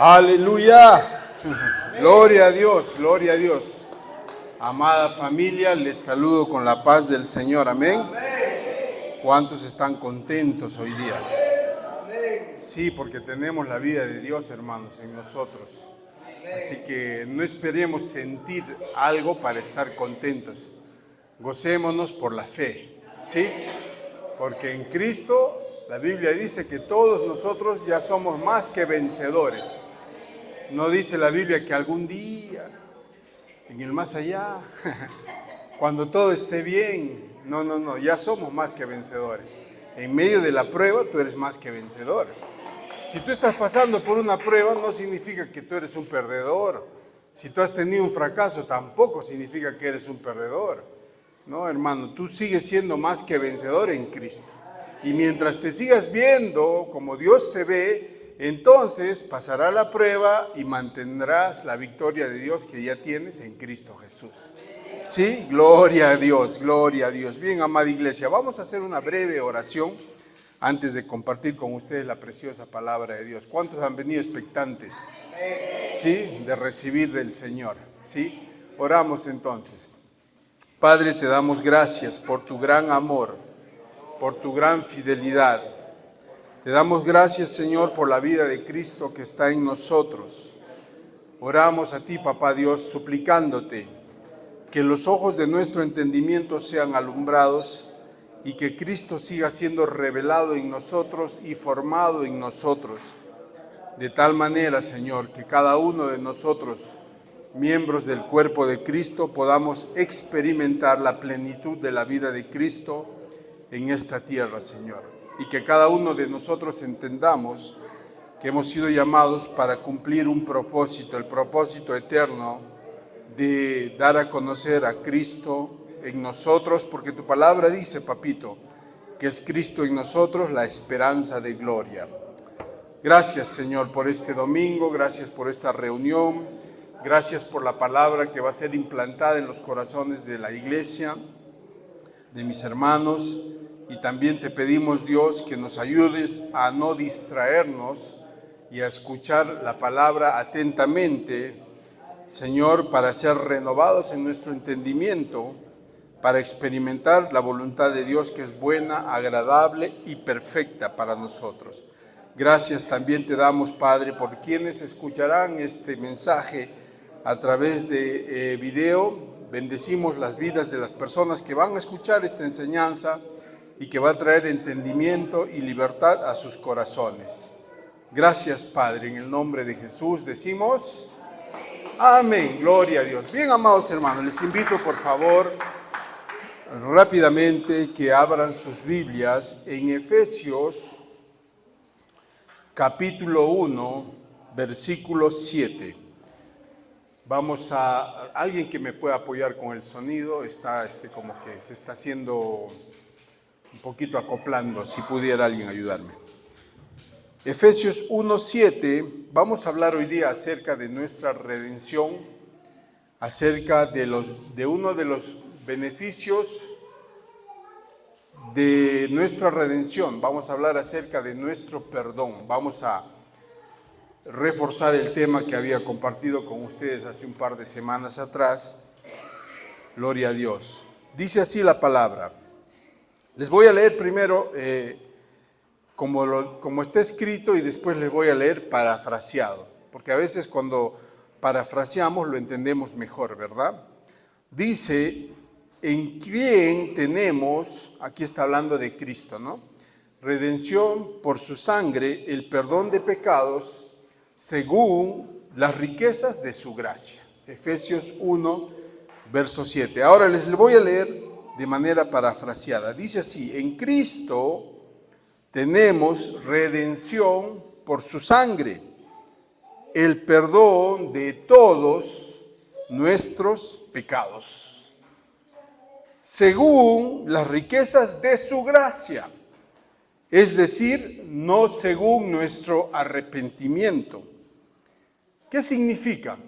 Aleluya. Gloria a Dios, gloria a Dios. Amada familia, les saludo con la paz del Señor. Amén. ¿Cuántos están contentos hoy día? Sí, porque tenemos la vida de Dios, hermanos, en nosotros. Así que no esperemos sentir algo para estar contentos. Gocémonos por la fe, ¿sí? Porque en Cristo la Biblia dice que todos nosotros ya somos más que vencedores. No dice la Biblia que algún día, en el más allá, cuando todo esté bien. No, ya somos más que vencedores. En medio de la prueba tú eres más que vencedor. Si tú estás pasando por una prueba no significa que tú eres un perdedor. Si tú has tenido un fracaso tampoco significa que eres un perdedor. No, hermano, tú sigues siendo más que vencedor en Cristo. Y mientras te sigas viendo como Dios te ve, entonces pasará la prueba y mantendrás la victoria de Dios que ya tienes en Cristo Jesús. Sí, gloria a Dios, gloria a Dios. Bien, amada iglesia, vamos a hacer una breve oración antes de compartir con ustedes la preciosa palabra de Dios. ¿Cuántos han venido expectantes? Sí, de recibir del Señor. Sí, oramos entonces. Padre, te damos gracias por tu gran amor, por tu gran fidelidad. Te damos gracias, Señor, por la vida de Cristo que está en nosotros. Oramos a ti, Papá Dios, suplicándote que los ojos de nuestro entendimiento sean alumbrados y que Cristo siga siendo revelado en nosotros y formado en nosotros. De tal manera, Señor, que cada uno de nosotros, miembros del cuerpo de Cristo, podamos experimentar la plenitud de la vida de Cristo en esta tierra, Señor. Y que cada uno de nosotros entendamos que hemos sido llamados para cumplir un propósito, el propósito eterno de dar a conocer a Cristo en nosotros, porque tu palabra dice, papito, que es Cristo en nosotros la esperanza de gloria. Gracias, Señor, por este domingo, gracias por esta reunión, gracias por la palabra que va a ser implantada en los corazones de la iglesia, de mis hermanos, y también te pedimos, Dios, que nos ayudes a no distraernos y a escuchar la palabra atentamente, Señor, para ser renovados en nuestro entendimiento, para experimentar la voluntad de Dios que es buena, agradable y perfecta para nosotros. Gracias también te damos, Padre, por quienes escucharán este mensaje a través de video. Bendecimos las vidas de las personas que van a escuchar esta enseñanza y que va a traer entendimiento y libertad a sus corazones. Gracias, Padre, en el nombre de Jesús decimos amén, gloria a Dios. Bien, amados hermanos, les invito por favor rápidamente que abran sus Biblias en Efesios capítulo 1, versículo 7. Vamos a alguien que me pueda apoyar con el sonido, está como que se está haciendo un poquito acoplando, si pudiera alguien ayudarme. Efesios 1:7, vamos a hablar hoy día acerca de nuestra redención, acerca de uno de los beneficios de nuestra redención. Vamos a hablar acerca de nuestro perdón. Vamos a reforzar el tema que había compartido con ustedes hace un par de semanas atrás. Gloria a Dios. Dice así la palabra. Les voy a leer primero como está escrito y después les voy a leer parafraseado, porque a veces cuando parafraseamos lo entendemos mejor, ¿verdad? Dice, en quien tenemos, aquí está hablando de Cristo, ¿no? Redención por su sangre, el perdón de pecados, según las riquezas de su gracia. Efesios 1, verso 7. Ahora les voy a leer de manera parafraseada. Dice así, en Cristo tenemos redención por su sangre, el perdón de todos nuestros pecados, según las riquezas de su gracia, es decir, no según nuestro arrepentimiento. ¿Qué significa?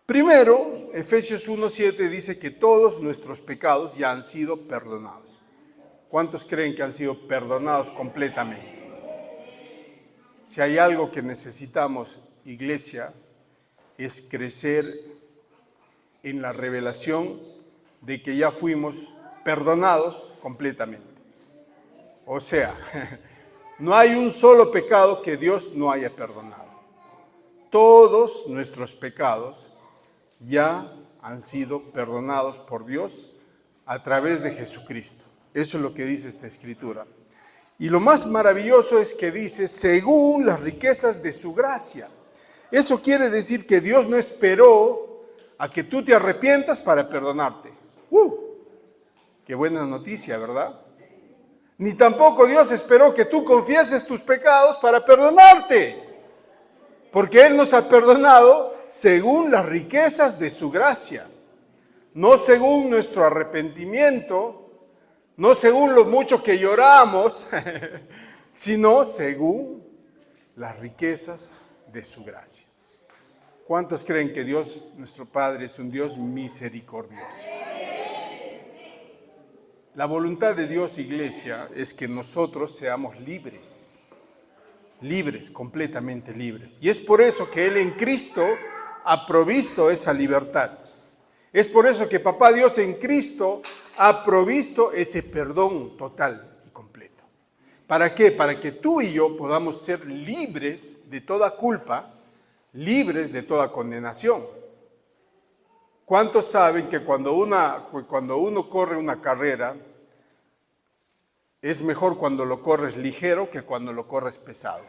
Primero, Efesios 1:7 dice que todos nuestros pecados ya han sido perdonados. ¿Cuántos creen que han sido perdonados completamente? Si hay algo que necesitamos, iglesia, es crecer en la revelación de que ya fuimos perdonados completamente. O sea, no hay un solo pecado que Dios no haya perdonado. Todos nuestros pecados ya han sido perdonados por Dios a través de Jesucristo. Eso es lo que dice esta escritura. Y lo más maravilloso es que dice, según las riquezas de su gracia. Eso quiere decir que Dios no esperó a que tú te arrepientas para perdonarte. Qué buena noticia, ¿verdad? Ni tampoco Dios esperó que tú confieses tus pecados para perdonarte. Porque Él nos ha perdonado según las riquezas de su gracia. No según nuestro arrepentimiento, no según lo mucho que lloramos, sino según las riquezas de su gracia. ¿Cuántos creen que Dios, nuestro Padre, es un Dios misericordioso? La voluntad de Dios, iglesia, es que nosotros seamos libres, completamente libres. Y es por eso que Él en Cristo ha provisto esa libertad. Es por eso que Papá Dios en Cristo ha provisto ese perdón total y completo. ¿Para qué? Para que tú y yo podamos ser libres de toda culpa, libres de toda condenación. ¿Cuántos saben que cuando uno corre una carrera, es mejor cuando lo corres ligero que cuando lo corres pesado?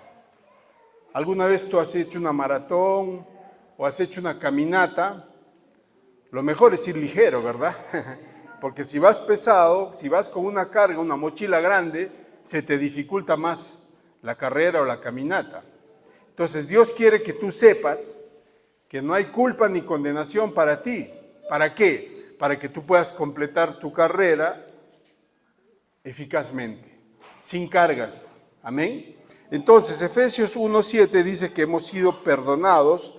¿Alguna vez tú has hecho una maratón o has hecho una caminata? Lo mejor es ir ligero, ¿verdad? Porque si vas pesado, si vas con una carga, una mochila grande, se te dificulta más la carrera o la caminata. Entonces Dios quiere que tú sepas que no hay culpa ni condenación para ti. ¿Para qué? Para que tú puedas completar tu carrera eficazmente, sin cargas. Amén. Entonces Efesios 1:7 dice que hemos sido perdonados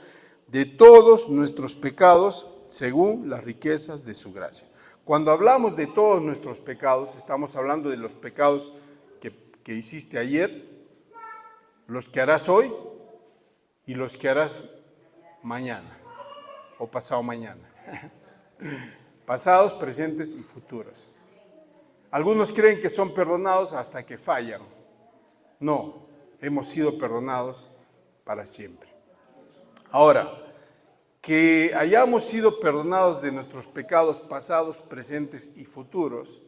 de todos nuestros pecados según las riquezas de su gracia. Cuando hablamos de todos nuestros pecados, estamos hablando de los pecados que hiciste ayer, los que harás hoy y los que harás mañana o pasado mañana. Pasados, presentes y futuros. Algunos creen que son perdonados hasta que fallan. No, hemos sido perdonados para siempre. Ahora, que hayamos sido perdonados de nuestros pecados pasados, presentes y futuros,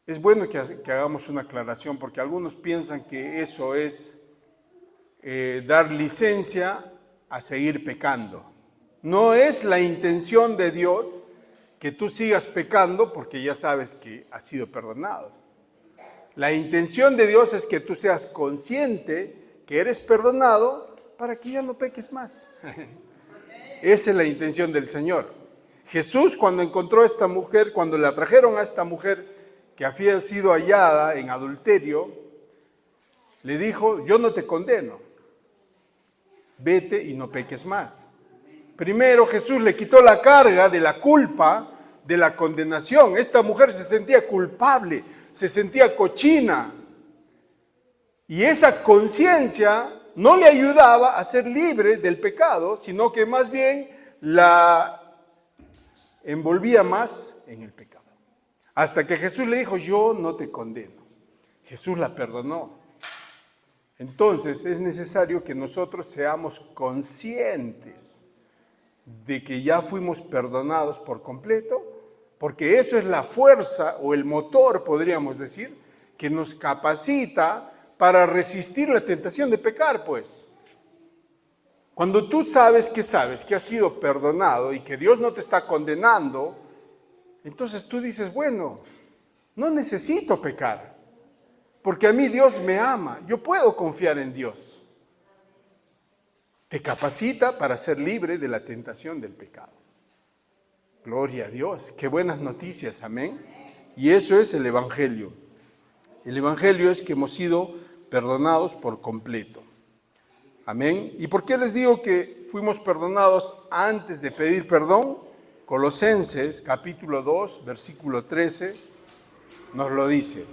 es bueno que hagamos una aclaración, porque algunos piensan que eso es dar licencia a seguir pecando. No es la intención de Dios que tú sigas pecando porque ya sabes que has sido perdonado. La intención de Dios es que tú seas consciente que eres perdonado para que ya no peques más. Esa es la intención del Señor. Jesús, cuando encontró a esta mujer, cuando la trajeron a esta mujer que había sido hallada en adulterio, le dijo, yo no te condeno, vete y no peques más. Primero Jesús le quitó la carga de la culpa, de la condenación. Esta mujer se sentía culpable, se sentía cochina. Y esa conciencia no le ayudaba a ser libre del pecado, sino que más bien la envolvía más en el pecado. Hasta que Jesús le dijo, yo no te condeno. Jesús la perdonó. Entonces es necesario que nosotros seamos conscientes de que ya fuimos perdonados por completo, porque eso es la fuerza o el motor, podríamos decir, que nos capacita para resistir la tentación de pecar, pues. Cuando tú sabes que has sido perdonado y que Dios no te está condenando, entonces tú dices, bueno, no necesito pecar, porque a mí Dios me ama, yo puedo confiar en Dios. Te capacita para ser libre de la tentación del pecado. Gloria a Dios, qué buenas noticias, amén. Y eso es el Evangelio. El Evangelio es que hemos sido perdonados por completo. Amén. ¿Y por qué les digo que fuimos perdonados antes de pedir perdón? Colosenses capítulo 2, versículo 13 nos lo dice.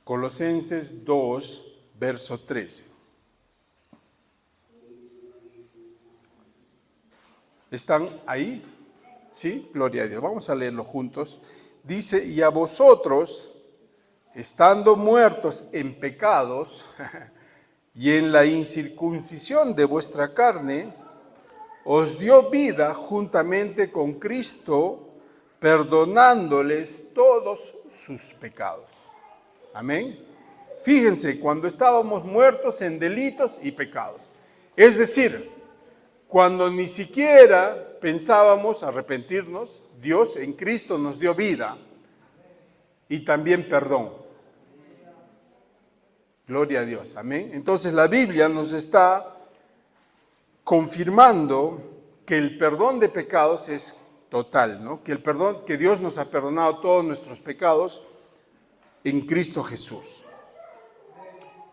Colosenses 2, verso 13. ¿Están ahí? Sí, gloria a Dios. Vamos a leerlo juntos. Dice, y a vosotros, estando muertos en pecados y en la incircuncisión de vuestra carne, os dio vida juntamente con Cristo, perdonándoles todos sus pecados. Amén. Fíjense, cuando estábamos muertos en delitos y pecados, es decir, cuando ni siquiera pensábamos arrepentirnos, Dios en Cristo nos dio vida y también perdón. Gloria a Dios, amén. Entonces la Biblia nos está confirmando que el perdón de pecados es total, ¿no? Que el perdón, que Dios nos ha perdonado todos nuestros pecados en Cristo Jesús.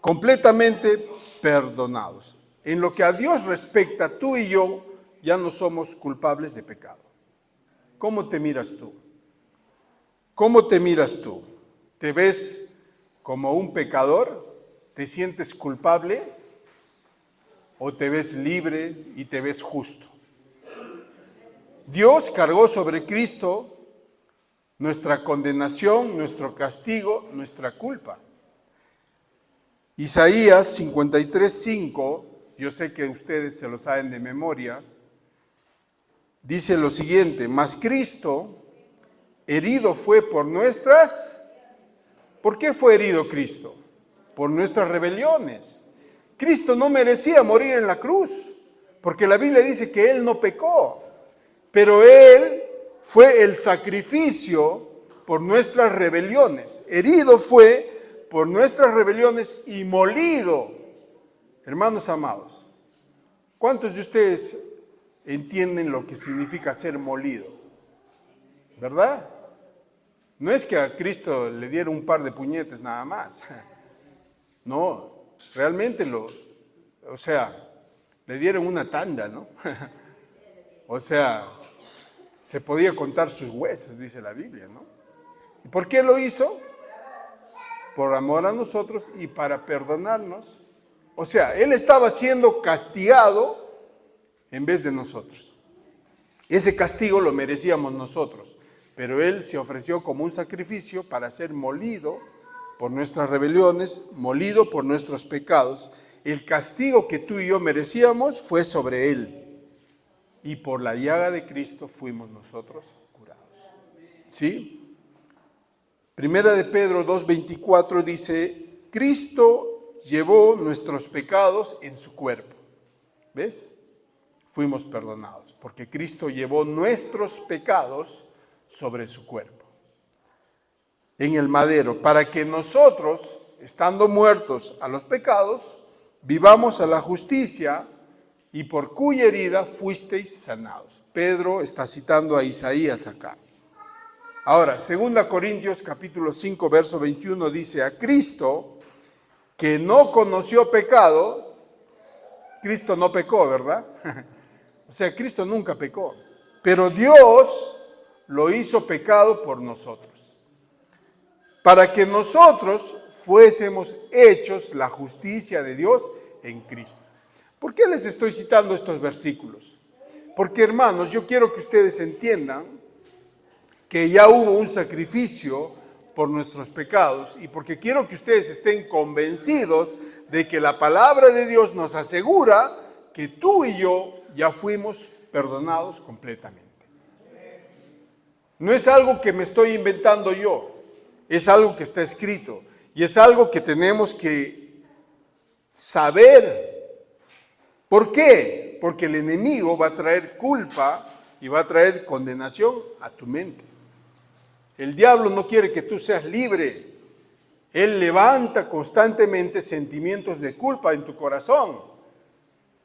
Completamente perdonados. En lo que a Dios respecta, tú y yo ya no somos culpables de pecado. ¿Cómo te miras tú? ¿Cómo te miras tú? ¿Te ves como un pecador? ¿Te sientes culpable? ¿O te ves libre y te ves justo? Dios cargó sobre Cristo nuestra condenación, nuestro castigo, nuestra culpa. Isaías 53:5, yo sé que ustedes se lo saben de memoria, dice lo siguiente: mas Cristo herido fue por nuestras... ¿Por qué fue herido Cristo? Por nuestras rebeliones. Cristo no merecía morir en la cruz, porque la Biblia dice que Él no pecó, pero Él fue el sacrificio por nuestras rebeliones. Herido fue por nuestras rebeliones y molido. Hermanos amados, ¿cuántos de ustedes entienden lo que significa ser molido? ¿Verdad? No es que a Cristo le diera un par de puñetes nada más. No, realmente le dieron una tanda, ¿no? O sea, se podía contar sus huesos, dice la Biblia, ¿no? ¿Y por qué lo hizo? Por amor a nosotros y para perdonarnos. O sea, Él estaba siendo castigado en vez de nosotros. Ese castigo lo merecíamos nosotros, pero Él se ofreció como un sacrificio para ser molido por nuestras rebeliones, molido por nuestros pecados. El castigo que tú y yo merecíamos fue sobre Él, y por la llaga de Cristo fuimos nosotros curados. ¿Sí? Primera de Pedro 2:24 dice, Cristo llevó nuestros pecados en su cuerpo. ¿Ves? Fuimos perdonados, porque Cristo llevó nuestros pecados sobre su cuerpo en el madero, para que nosotros, estando muertos a los pecados, vivamos a la justicia, y por cuya herida fuisteis sanados. Pedro está citando a Isaías acá. Ahora, 2 Corintios capítulo 5, verso 21 dice, a Cristo, que no conoció pecado, Cristo no pecó, ¿verdad? O sea, Cristo nunca pecó, pero Dios lo hizo pecado por nosotros, para que nosotros fuésemos hechos la justicia de Dios en Cristo. ¿Por qué les estoy citando estos versículos? Porque, hermanos, yo quiero que ustedes entiendan que ya hubo un sacrificio por nuestros pecados, y porque quiero que ustedes estén convencidos de que la palabra de Dios nos asegura que tú y yo ya fuimos perdonados completamente. No es algo que me estoy inventando yo, es algo que está escrito, y es algo que tenemos que saber. ¿Por qué? Porque el enemigo va a traer culpa y va a traer condenación a tu mente. El diablo no quiere que tú seas libre. Él levanta constantemente sentimientos de culpa en tu corazón,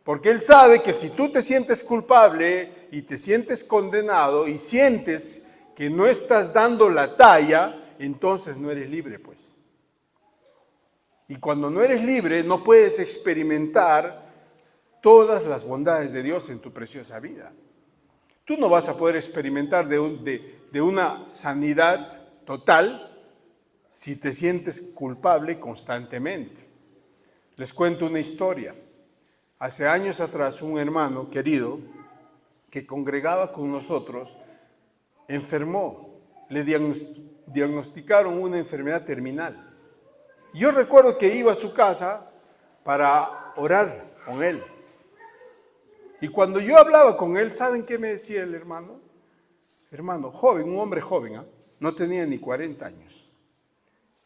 porque él sabe que si tú te sientes culpable y te sientes condenado y sientes que no estás dando la talla, entonces no eres libre, pues. Y cuando no eres libre, no puedes experimentar todas las bondades de Dios en tu preciosa vida. Tú no vas a poder experimentar de una sanidad total si te sientes culpable constantemente. Les cuento una historia. Hace años atrás, un hermano querido que congregaba con nosotros enfermó. Le diagnosticaron una enfermedad terminal. Yo recuerdo que iba a su casa para orar con él. Y cuando yo hablaba con él, ¿saben qué me decía el hermano? Hermano, joven, un hombre joven, no tenía ni 40 años.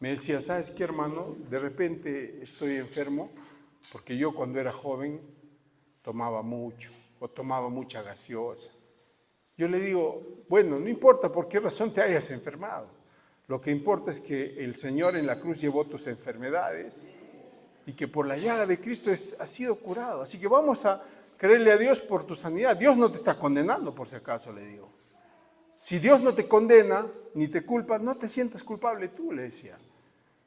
Me decía, ¿sabes qué, hermano? De repente estoy enfermo porque yo cuando era joven tomaba mucho o tomaba mucha gaseosa. Yo le digo, bueno, no importa por qué razón te hayas enfermado. Lo que importa es que el Señor en la cruz llevó tus enfermedades y que por la llaga de Cristo has sido curado. Así que vamos a creerle a Dios por tu sanidad. Dios no te está condenando, por si acaso, le digo. Si Dios no te condena ni te culpa, no te sientas culpable tú, le decía.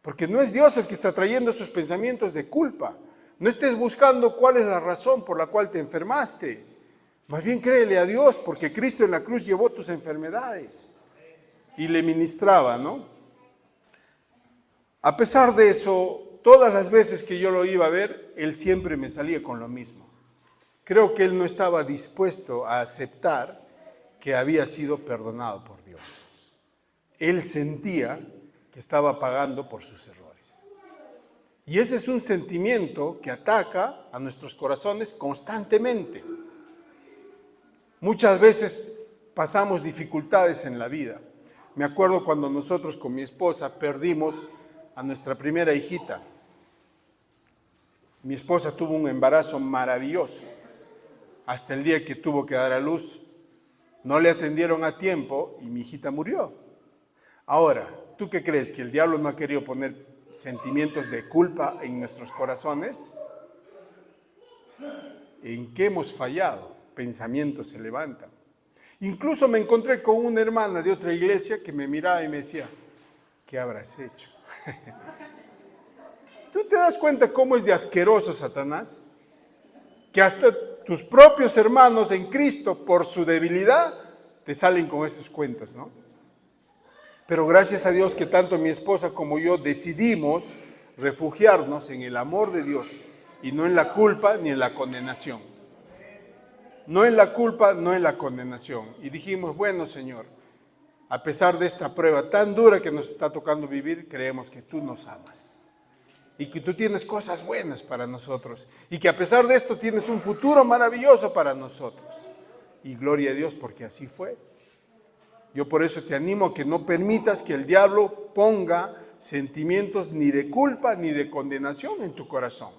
Porque no es Dios el que está trayendo esos pensamientos de culpa. No estés buscando cuál es la razón por la cual te enfermaste. Más bien créele a Dios, porque Cristo en la cruz llevó tus enfermedades. Y le ministraba, ¿no? A pesar de eso, todas las veces que yo lo iba a ver, él siempre me salía con lo mismo. Creo que él no estaba dispuesto a aceptar que había sido perdonado por Dios. Él sentía que estaba pagando por sus errores. Y ese es un sentimiento que ataca a nuestros corazones constantemente. Muchas veces pasamos dificultades en la vida. Me acuerdo cuando nosotros con mi esposa perdimos a nuestra primera hijita. Mi esposa tuvo un embarazo maravilloso hasta el día que tuvo que dar a luz. No le atendieron a tiempo y mi hijita murió. Ahora, ¿tú qué crees? ¿Que el diablo no ha querido poner sentimientos de culpa en nuestros corazones? ¿En qué hemos fallado? Pensamientos se levantan. Incluso me encontré con una hermana de otra iglesia que me miraba y me decía, ¿qué habrás hecho? ¿Tú te das cuenta cómo es de asqueroso Satanás? Que hasta tus propios hermanos en Cristo, por su debilidad, te salen con esos cuentos, ¿no? Pero gracias a Dios que tanto mi esposa como yo decidimos refugiarnos en el amor de Dios y no en la culpa ni en la condenación. No en la culpa, no en la condenación. Y dijimos, bueno, Señor, a pesar de esta prueba tan dura que nos está tocando vivir, creemos que tú nos amas. Y que tú tienes cosas buenas para nosotros. Y que a pesar de esto tienes un futuro maravilloso para nosotros. Y gloria a Dios porque así fue. Yo por eso te animo a que no permitas que el diablo ponga sentimientos ni de culpa ni de condenación en tu corazón.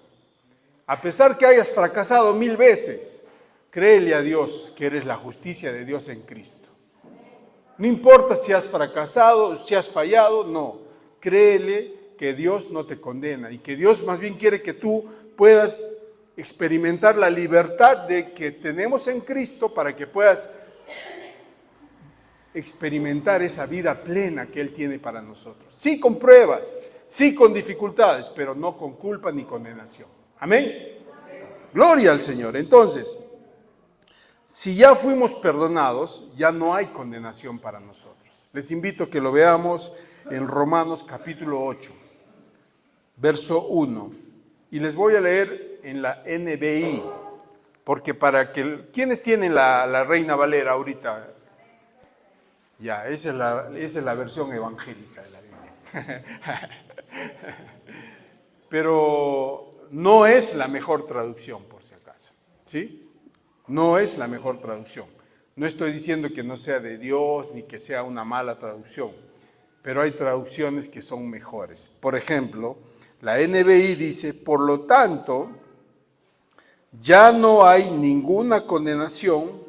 A pesar que hayas fracasado 1000 veces, créele a Dios que eres la justicia de Dios en Cristo. No importa si has fracasado, si has fallado, no. Créele que Dios no te condena y que Dios más bien quiere que tú puedas experimentar la libertad de que tenemos en Cristo para que puedas experimentar esa vida plena que Él tiene para nosotros. Sí con pruebas, sí con dificultades, pero no con culpa ni condenación. Amén. Gloria al Señor. Entonces, si ya fuimos perdonados, ya no hay condenación para nosotros. Les invito a que lo veamos en Romanos capítulo 8, verso 1. Y les voy a leer en la NBI, porque para que... ¿Quiénes tienen la Reina Valera ahorita? Ya, esa es la versión evangélica de la Biblia. Pero no es la mejor traducción, por si acaso. ¿Sí? No es la mejor traducción. No estoy diciendo que no sea de Dios ni que sea una mala traducción, pero hay traducciones que son mejores. Por ejemplo, la NBI dice, por lo tanto, ya no hay ninguna condenación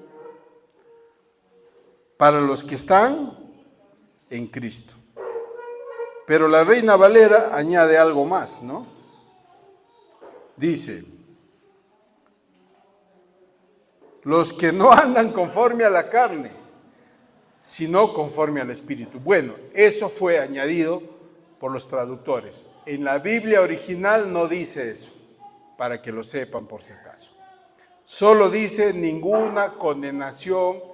para los que están en Cristo. Pero la Reina Valera añade algo más, ¿no? Dice, los que no andan conforme a la carne, sino conforme al Espíritu. Bueno, eso fue añadido por los traductores. En la Biblia original no dice eso, para que lo sepan por si acaso. Solo dice, ninguna condenación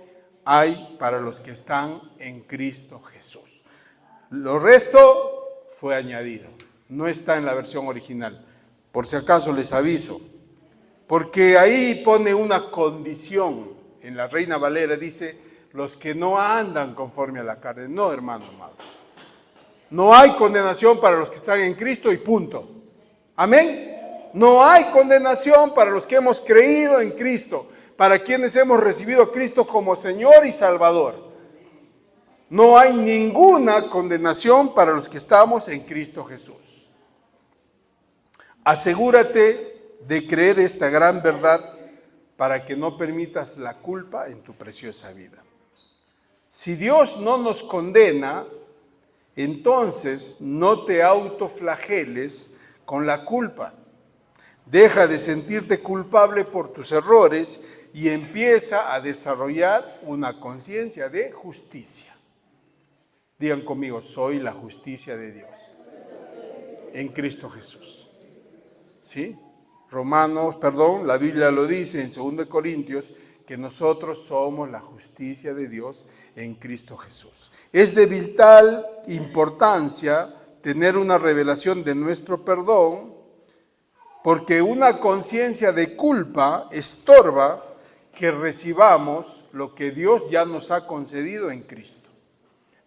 hay para los que están en Cristo Jesús. Lo resto fue añadido. No está en la versión original. Por si acaso les aviso. Porque ahí pone una condición. En la Reina Valera dice, los que no andan conforme a la carne. No, hermano amado. No hay condenación para los que están en Cristo y punto. Amén. No hay condenación para los que hemos creído en Cristo, para quienes hemos recibido a Cristo como Señor y Salvador. No hay ninguna condenación para los que estamos en Cristo Jesús. Asegúrate de creer esta gran verdad para que no permitas la culpa en tu preciosa vida. Si Dios no nos condena, entonces no te autoflageles con la culpa. Deja de sentirte culpable por tus errores y empieza a desarrollar una conciencia de justicia. Digan conmigo, soy la justicia de Dios en Cristo Jesús. ¿Sí? La Biblia lo dice en 2 Corintios, que nosotros somos la justicia de Dios en Cristo Jesús. Es de vital importancia tener una revelación de nuestro perdón, porque una conciencia de culpa estorba que recibamos lo que Dios ya nos ha concedido en Cristo.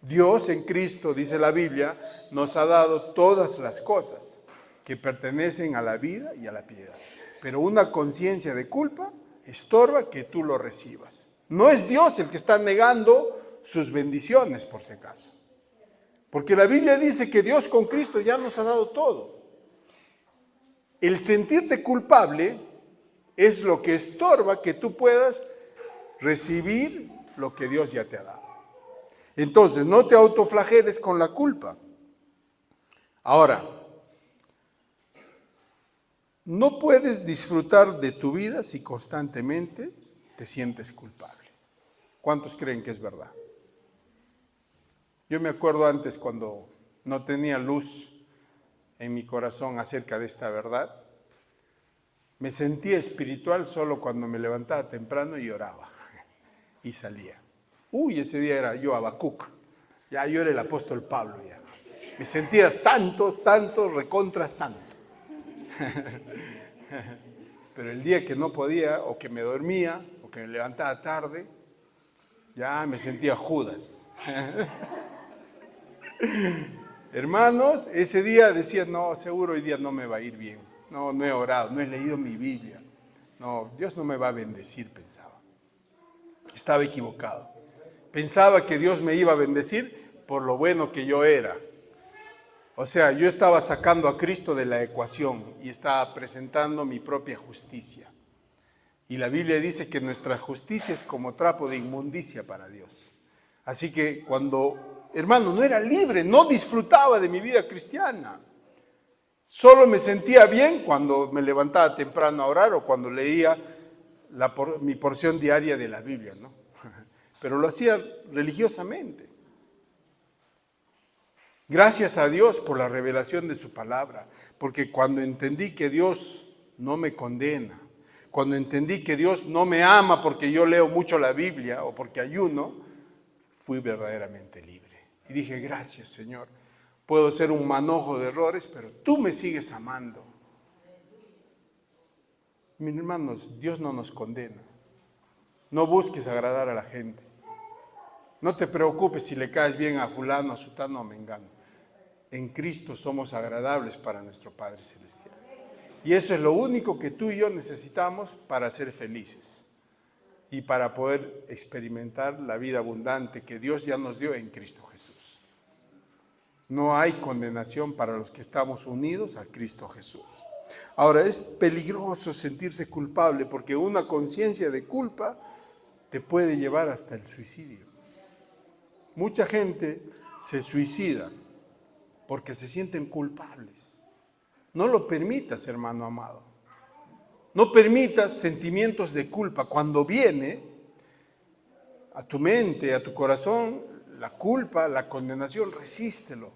Dios en Cristo, dice la Biblia, nos ha dado todas las cosas que pertenecen a la vida y a la piedad. Pero una conciencia de culpa estorba que tú lo recibas. No es Dios el que está negando sus bendiciones, por si acaso. Porque la Biblia dice que Dios con Cristo ya nos ha dado todo. El sentirte culpable es lo que estorba que tú puedas recibir lo que Dios ya te ha dado. Entonces, no te autoflageles con la culpa. Ahora, no puedes disfrutar de tu vida si constantemente te sientes culpable. ¿Cuántos creen que es verdad? Yo me acuerdo antes cuando no tenía luz en mi corazón acerca de esta verdad. Me sentía espiritual solo cuando me levantaba temprano y oraba y salía. Ese día era yo Habacuc, ya yo era el apóstol Pablo ya. Me sentía santo, recontra santo. Pero el día que no podía, o que me dormía, o que me levantaba tarde, ya me sentía Judas. Hermanos, ese día decía, no, seguro hoy día no me va a ir bien. No he orado, no he leído mi Biblia. No, Dios no me va a bendecir, pensaba. Estaba equivocado. Pensaba que Dios me iba a bendecir por lo bueno que yo era. O sea, yo estaba sacando a Cristo de la ecuación y estaba presentando mi propia justicia. Y la Biblia dice que nuestra justicia es como trapo de inmundicia para Dios. Así que hermano, no era libre, no disfrutaba de mi vida cristiana. Solo me sentía bien cuando me levantaba temprano a orar o cuando leía mi porción diaria de la Biblia, ¿no? Pero lo hacía religiosamente. Gracias a Dios por la revelación de su palabra, porque cuando entendí que Dios no me condena, cuando entendí que Dios no me ama porque yo leo mucho la Biblia o porque ayuno, fui verdaderamente libre. Y dije, gracias Señor, puedo ser un manojo de errores, pero tú me sigues amando. Mis hermanos, Dios no nos condena. No busques agradar a la gente. No te preocupes si le caes bien a fulano, a sutano o a mengano. En Cristo somos agradables para nuestro Padre Celestial. Y eso es lo único que tú y yo necesitamos para ser felices y para poder experimentar la vida abundante que Dios ya nos dio en Cristo Jesús. No hay condenación para los que estamos unidos a Cristo Jesús. Ahora, es peligroso sentirse culpable porque una conciencia de culpa te puede llevar hasta el suicidio. Mucha gente se suicida porque se sienten culpables. No lo permitas, hermano amado. No permitas sentimientos de culpa. Cuando viene a tu mente, a tu corazón, la culpa, la condenación, resístelo.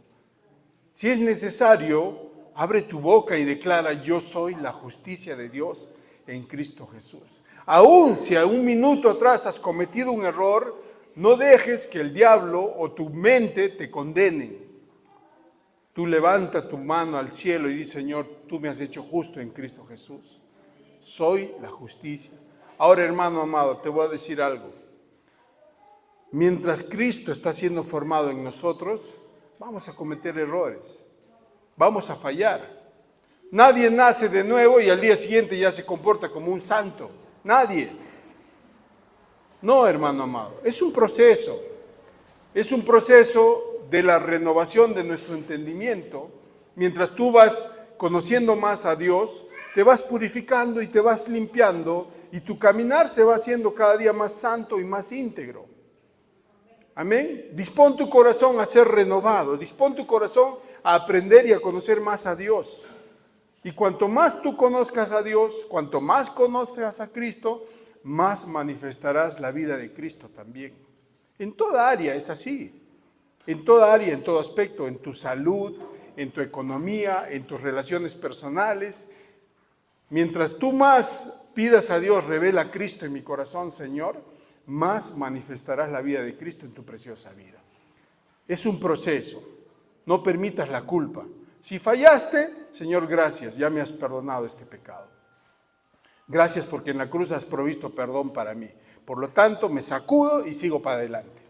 Si es necesario, abre tu boca y declara, yo soy la justicia de Dios en Cristo Jesús. Aún si a un minuto atrás has cometido un error, no dejes que el diablo o tu mente te condenen. Tú levanta tu mano al cielo y di, Señor, tú me has hecho justo en Cristo Jesús. Soy la justicia. Ahora, hermano amado, te voy a decir algo. Mientras Cristo está siendo formado en nosotros, vamos a cometer errores. Vamos a fallar. Nadie nace de nuevo y al día siguiente ya se comporta como un santo. Nadie. No, hermano amado. Es un proceso. Es un proceso de la renovación de nuestro entendimiento. Mientras tú vas conociendo más a Dios, te vas purificando y te vas limpiando y tu caminar se va haciendo cada día más santo y más íntegro. Amén. Dispón tu corazón a ser renovado. Dispón tu corazón a aprender y a conocer más a Dios. Y cuanto más tú conozcas a Dios, cuanto más conozcas a Cristo, más manifestarás la vida de Cristo también. En toda área es así. En toda área, en todo aspecto, en tu salud, en tu economía, en tus relaciones personales. Mientras tú más pidas a Dios, revela a Cristo en mi corazón, Señor, más manifestarás la vida de Cristo en tu preciosa vida. Es un proceso. No permitas la culpa. Si fallaste, Señor, gracias, ya me has perdonado este pecado. Gracias porque en la cruz has provisto perdón para mí. Por lo tanto, me sacudo y sigo para adelante,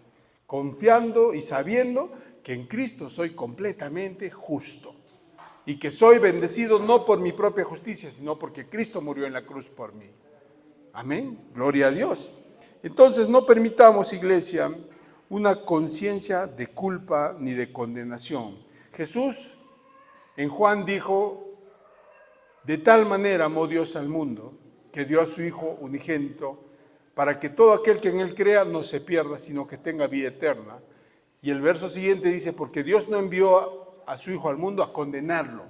confiando y sabiendo que en Cristo soy completamente justo y que soy bendecido no por mi propia justicia, sino porque Cristo murió en la cruz por mí. Amén. Gloria a Dios. Entonces, no permitamos, iglesia, una conciencia de culpa ni de condenación. Jesús en Juan dijo, de tal manera amó Dios al mundo, que dio a su Hijo unigénito, para que todo aquel que en Él crea no se pierda, sino que tenga vida eterna. Y el verso siguiente dice, porque Dios no envió a su Hijo al mundo a condenarlo,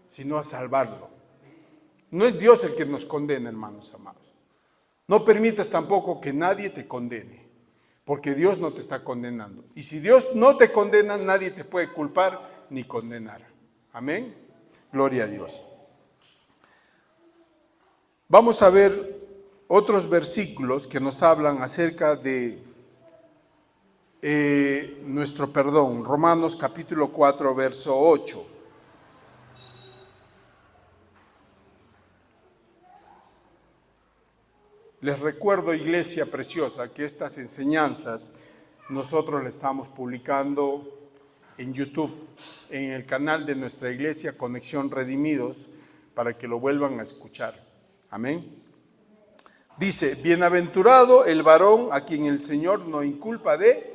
sino a salvarlo. No es Dios el que nos condena, hermanos amados. No permitas tampoco que nadie te condene, porque Dios no te está condenando. Y si Dios no te condena, nadie te puede culpar ni condenar. Amén. Gloria a Dios. Vamos a ver otros versículos que nos hablan acerca de nuestro perdón. Romanos capítulo 4, verso 8. Les recuerdo, iglesia preciosa, que estas enseñanzas nosotros las estamos publicando en YouTube, en el canal de nuestra iglesia Conexión Redimidos, para que lo vuelvan a escuchar. Amén. Dice, bienaventurado el varón a quien el Señor no inculpa de...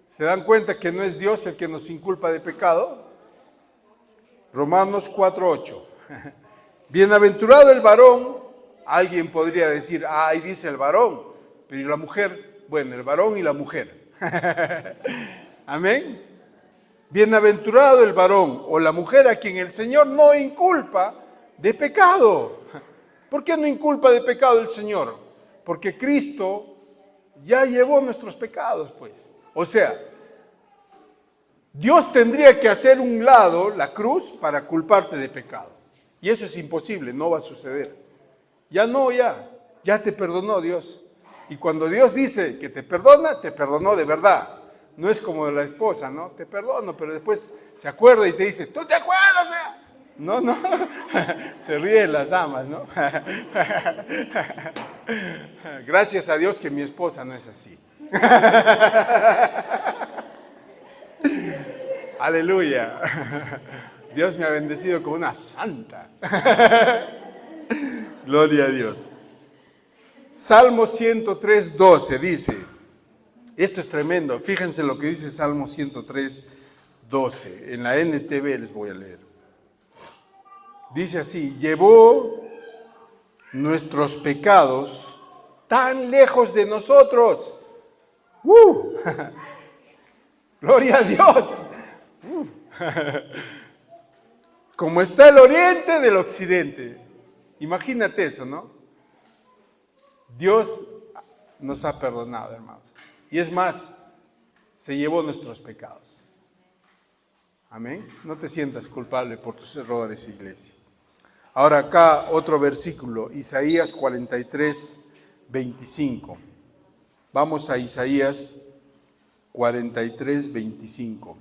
¿Se dan cuenta que no es Dios el que nos inculpa de pecado? Romanos 4:8. Bienaventurado el varón, alguien podría decir, ahí dice el varón, pero ¿y la mujer? Bueno, el varón y la mujer. Amén. Bienaventurado el varón o la mujer a quien el Señor no inculpa de pecado. ¿Por qué no inculpa de pecado el Señor? Porque Cristo ya llevó nuestros pecados, pues. O sea, Dios tendría que hacer un lado la cruz para culparte de pecado. Y eso es imposible, no va a suceder. Ya te perdonó Dios. Y cuando Dios dice que te perdonó de verdad. No es como la esposa, ¿no? Te perdono, pero después se acuerda y te dice, ¿tú te acuerdas? No, se ríen las damas, ¿no? Gracias a Dios que mi esposa no es así. Aleluya. Dios me ha bendecido con una santa. Gloria a Dios. Salmo 103:12 dice, esto es tremendo, fíjense lo que dice Salmo 103:12, en la NTV les voy a leer. Dice así, llevó nuestros pecados tan lejos de nosotros. Gloria a Dios. Como está el oriente del occidente. Imagínate eso, ¿no? Dios nos ha perdonado, hermanos. Y es más, se llevó nuestros pecados. Amén. No te sientas culpable por tus errores, iglesia. Ahora acá otro versículo, Isaías 43:25. Vamos a Isaías 43:25.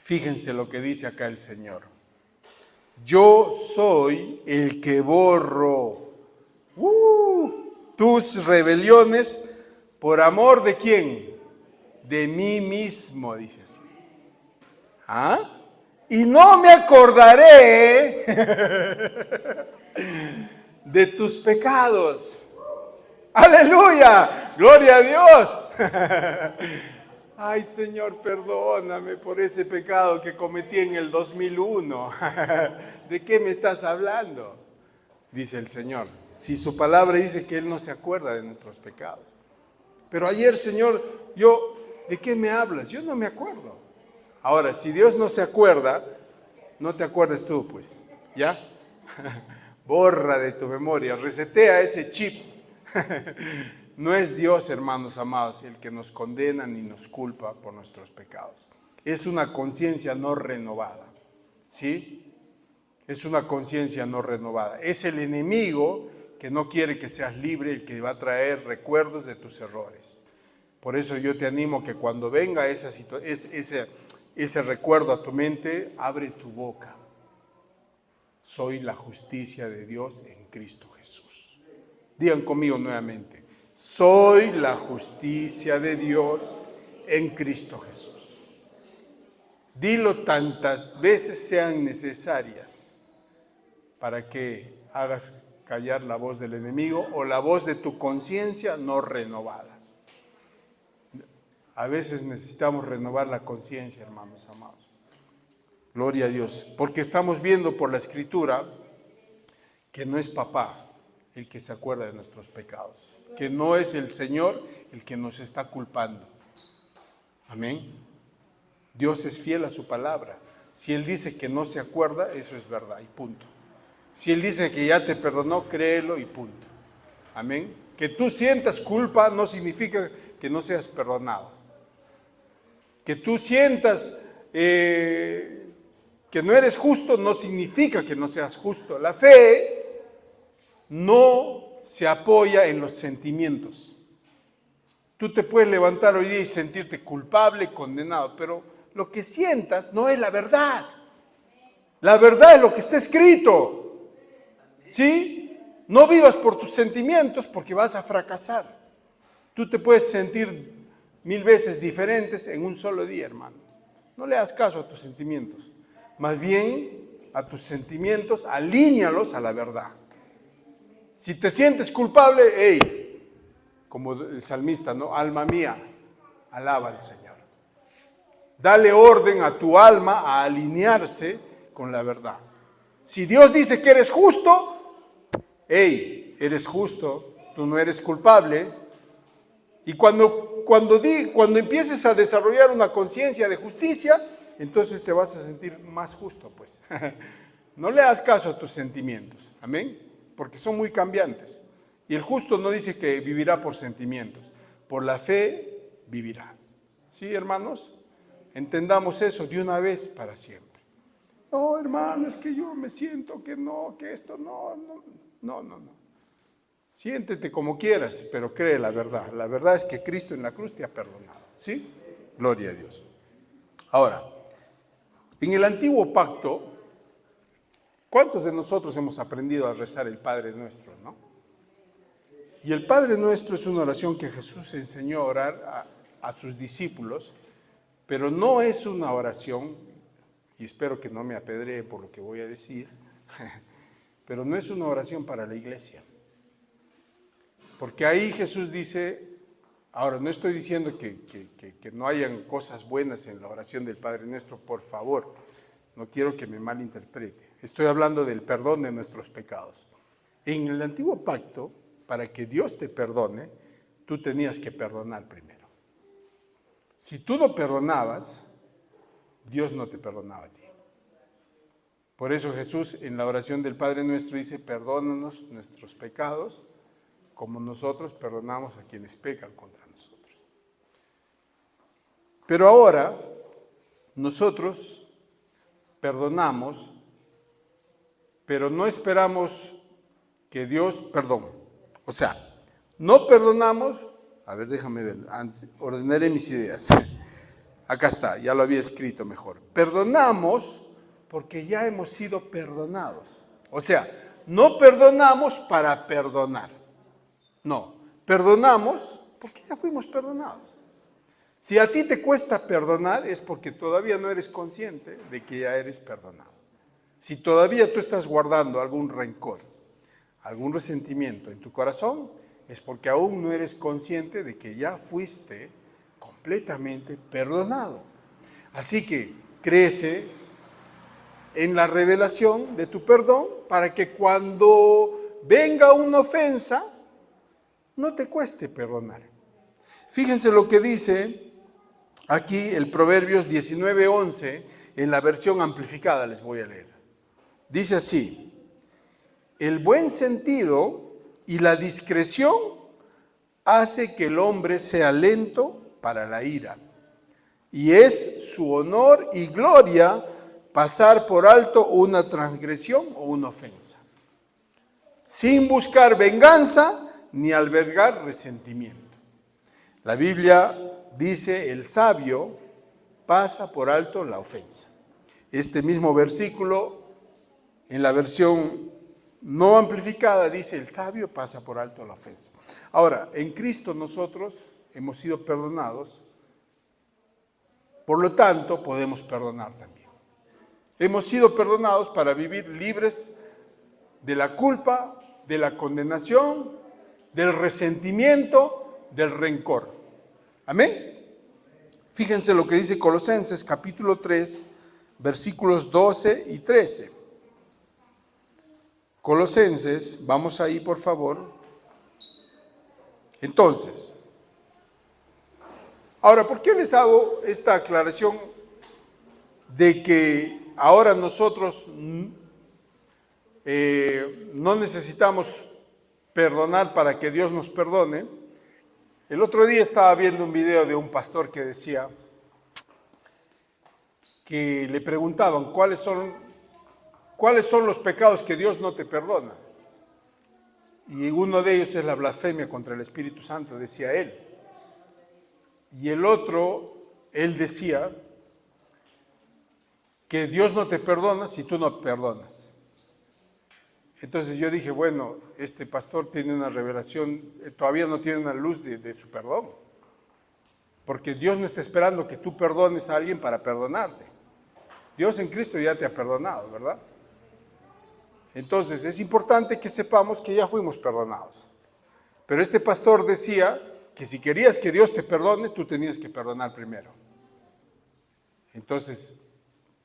Fíjense lo que dice acá el Señor. Yo soy el que borro tus rebeliones por amor de ¿quién? De mí mismo, dice así. ¿Ah? Y no me acordaré de tus pecados. ¡Aleluya! ¡Gloria a Dios! Ay, Señor, perdóname por ese pecado que cometí en el 2001. ¿De qué me estás hablando? Dice el Señor. Si su palabra dice que Él no se acuerda de nuestros pecados. Pero ayer, Señor, ¿de qué me hablas? Yo no me acuerdo. Ahora, si Dios no se acuerda, no te acuerdes tú, pues. ¿Ya? Borra de tu memoria, resetea ese chip. No es Dios, hermanos amados, el que nos condena ni nos culpa por nuestros pecados. Es una conciencia no renovada. ¿Sí? Es una conciencia no renovada. Es el enemigo que no quiere que seas libre, el que va a traer recuerdos de tus errores. Por eso yo te animo que cuando venga ese recuerdo a tu mente, abre tu boca. Soy la justicia de Dios en Cristo Jesús. Digan conmigo nuevamente. Soy la justicia de Dios en Cristo Jesús. Dilo tantas veces sean necesarias para que hagas callar la voz del enemigo o la voz de tu conciencia no renovada. A veces necesitamos renovar la conciencia, hermanos amados. Gloria a Dios, porque estamos viendo por la Escritura que no es papá el que se acuerda de nuestros pecados, que no es el Señor el que nos está culpando. Amén. Dios es fiel a su palabra. Si Él dice que no se acuerda, eso es verdad y punto. Si Él dice que ya te perdonó, créelo y punto. Amén. Que tú sientas culpa no significa que no seas perdonado. Que tú sientas que no eres justo no significa que no seas justo. La fe no se apoya en los sentimientos. Tú te puedes levantar hoy día y sentirte culpable, condenado, pero lo que sientas no es la verdad. La verdad es lo que está escrito. ¿Sí? No vivas por tus sentimientos porque vas a fracasar. Tú te puedes sentir 1000 veces diferentes en un solo día, hermano. No le hagas caso a tus sentimientos. Más bien, a tus sentimientos, alíñalos a la verdad. Si te sientes culpable, como el salmista, ¿no? Alma mía, alaba al Señor. Dale orden a tu alma a alinearse con la verdad. Si Dios dice que eres justo, eres justo, tú no eres culpable. Y cuando empieces a desarrollar una conciencia de justicia, entonces te vas a sentir más justo, pues. No le hagas caso a tus sentimientos, amén, porque son muy cambiantes. Y el justo no dice que vivirá por sentimientos, por la fe vivirá. ¿Sí, hermanos? Entendamos eso de una vez para siempre. No, hermano, es que yo me siento que no, que esto no. Siéntete como quieras, pero cree la verdad. La verdad es que Cristo en la cruz te ha perdonado. ¿Sí? Gloria a Dios. Ahora, en el antiguo pacto, ¿cuántos de nosotros hemos aprendido a rezar el Padre Nuestro, no? Y el Padre Nuestro es una oración que Jesús enseñó a orar a sus discípulos, pero no es una oración, y espero que no me apedree por lo que voy a decir, pero no es una oración para la iglesia. Porque ahí Jesús dice, ahora no estoy diciendo que no hayan cosas buenas en la oración del Padre Nuestro, por favor, no quiero que me malinterprete. Estoy hablando del perdón de nuestros pecados. En el antiguo pacto, para que Dios te perdone, tú tenías que perdonar primero. Si tú no perdonabas, Dios no te perdonaba a ti. Por eso Jesús en la oración del Padre Nuestro dice, perdónanos nuestros pecados, como nosotros perdonamos a quienes pecan contra nosotros. Pero ahora, nosotros perdonamos, pero no esperamos que Dios, o sea, no perdonamos, a ver, déjame ver, ordenaré mis ideas. Acá está, ya lo había escrito mejor. Perdonamos porque ya hemos sido perdonados. O sea, no perdonamos para perdonar. No, perdonamos porque ya fuimos perdonados. Si a ti te cuesta perdonar es porque todavía no eres consciente de que ya eres perdonado. Si todavía tú estás guardando algún rencor, algún resentimiento en tu corazón, es porque aún no eres consciente de que ya fuiste completamente perdonado. Así que crece en la revelación de tu perdón para que cuando venga una ofensa, no te cueste perdonar. Fíjense lo que dice aquí el Proverbios 19:11, en la versión amplificada les voy a leer. Dice así: el buen sentido y la discreción hace que el hombre sea lento para la ira, y es su honor y gloria pasar por alto una transgresión o una ofensa, sin buscar venganza ni albergar resentimiento. La Biblia dice: el sabio pasa por alto la ofensa. Este mismo versículo, en la versión no amplificada, dice: el sabio pasa por alto la ofensa. Ahora, en Cristo nosotros hemos sido perdonados, por lo tanto podemos perdonar también. Hemos sido perdonados para vivir libres de la culpa, de la condenación, del resentimiento, del rencor. Amén. Fíjense lo que dice Colosenses capítulo 3, versículos 12 y 13. Colosenses, vamos ahí por favor. Entonces, ahora, ¿por qué les hago esta aclaración de que ahora nosotros no necesitamos perdonar para que Dios nos perdone? El otro día estaba viendo un video de un pastor que decía que le preguntaban cuáles son los pecados que Dios no te perdona. Y uno de ellos es la blasfemia contra el Espíritu Santo, decía él. Y el otro, él decía que Dios no te perdona si tú no perdonas. Entonces yo dije, bueno, este pastor tiene una revelación, todavía no tiene una luz de su perdón. Porque Dios no está esperando que tú perdones a alguien para perdonarte. Dios en Cristo ya te ha perdonado, ¿verdad? Entonces es importante que sepamos que ya fuimos perdonados. Pero este pastor decía que si querías que Dios te perdone, tú tenías que perdonar primero. Entonces,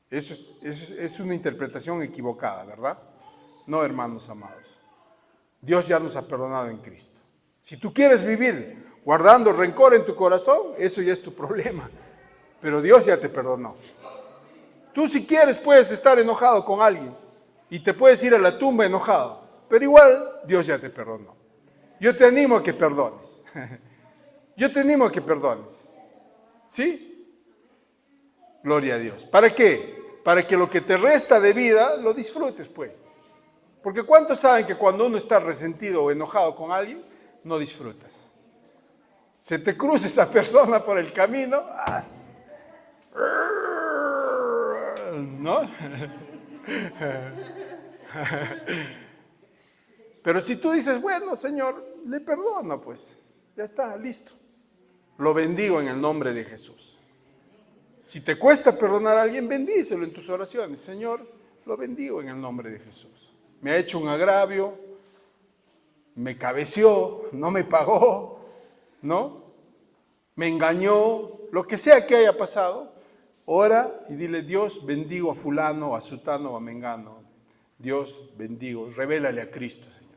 eso es una interpretación equivocada, ¿verdad? No, hermanos amados. Dios ya nos ha perdonado en Cristo. Si tú quieres vivir guardando rencor en tu corazón, eso ya es tu problema. Pero Dios ya te perdonó. Tú si quieres puedes estar enojado con alguien y te puedes ir a la tumba enojado, pero igual Dios ya te perdonó. Yo te animo a que perdones. Yo te animo a que perdones. ¿Sí? Gloria a Dios. ¿Para qué? Para que lo que te resta de vida lo disfrutes, pues. Porque ¿cuántos saben que cuando uno está resentido o enojado con alguien, no disfrutas? Se te cruza esa persona por el camino, ¿no? Pero si tú dices, bueno, Señor, le perdono, pues, ya está, listo. Lo bendigo en el nombre de Jesús. Si te cuesta perdonar a alguien, bendícelo en tus oraciones. Señor, lo bendigo en el nombre de Jesús. Me ha hecho un agravio, me cabeció, no me pagó, ¿no? Me engañó, lo que sea que haya pasado. Ora y dile: Dios, bendigo a fulano, a sutano, a mengano. Dios, bendigo, revélale a Cristo, Señor.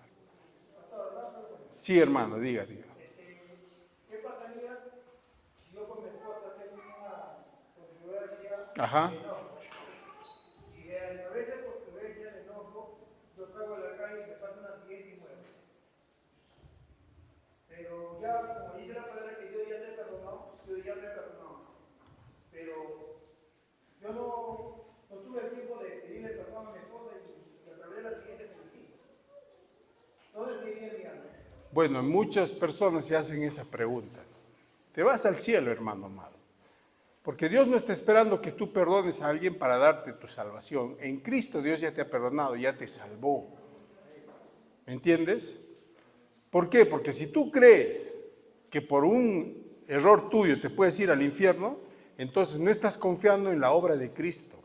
Sí, hermano, diga. ¿Qué pasaría si yo con mi esposa tengo una controversia? Ajá. Y a través de controversia de enojo, yo salgo a la calle y me pasa un accidente y muero. Pero ya, como dice la palabra que Dios ya te perdonó, Dios ya me perdonó. Pero yo no tuve el tiempo de pedirle perdón a mi esposa y a través del accidente feliz. Entonces diría mi alma. Bueno, muchas personas se hacen esa pregunta. Te vas al cielo, hermano amado. Porque Dios no está esperando que tú perdones a alguien para darte tu salvación. En Cristo Dios ya te ha perdonado, ya te salvó. ¿Me entiendes? ¿Por qué? Porque si tú crees que por un error tuyo te puedes ir al infierno, entonces no estás confiando en la obra de Cristo.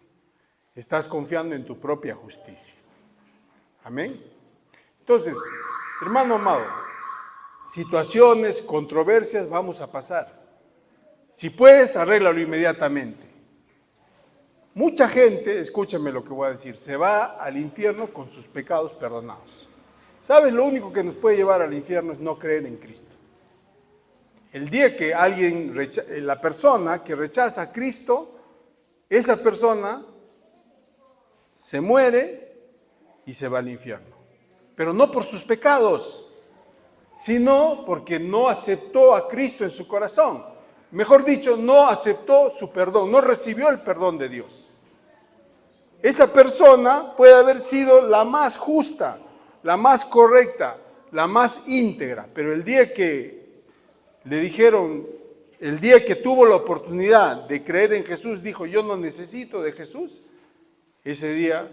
Estás confiando en tu propia justicia. Amén. Entonces, hermano amado, situaciones, controversias vamos a pasar. Si puedes, arréglalo inmediatamente. Mucha gente, escúchame lo que voy a decir, se va al infierno con sus pecados perdonados. ¿Sabes? Lo único que nos puede llevar al infierno es no creer en Cristo. El día que la persona que rechaza a Cristo, esa persona se muere y se va al infierno. Pero no por sus pecados, sino porque no aceptó a Cristo en su corazón. Mejor dicho, no aceptó su perdón, no recibió el perdón de Dios. Esa persona puede haber sido la más justa, la más correcta, la más íntegra, pero el día que le dijeron, el día que tuvo la oportunidad de creer en Jesús, dijo, yo no necesito de Jesús, ese día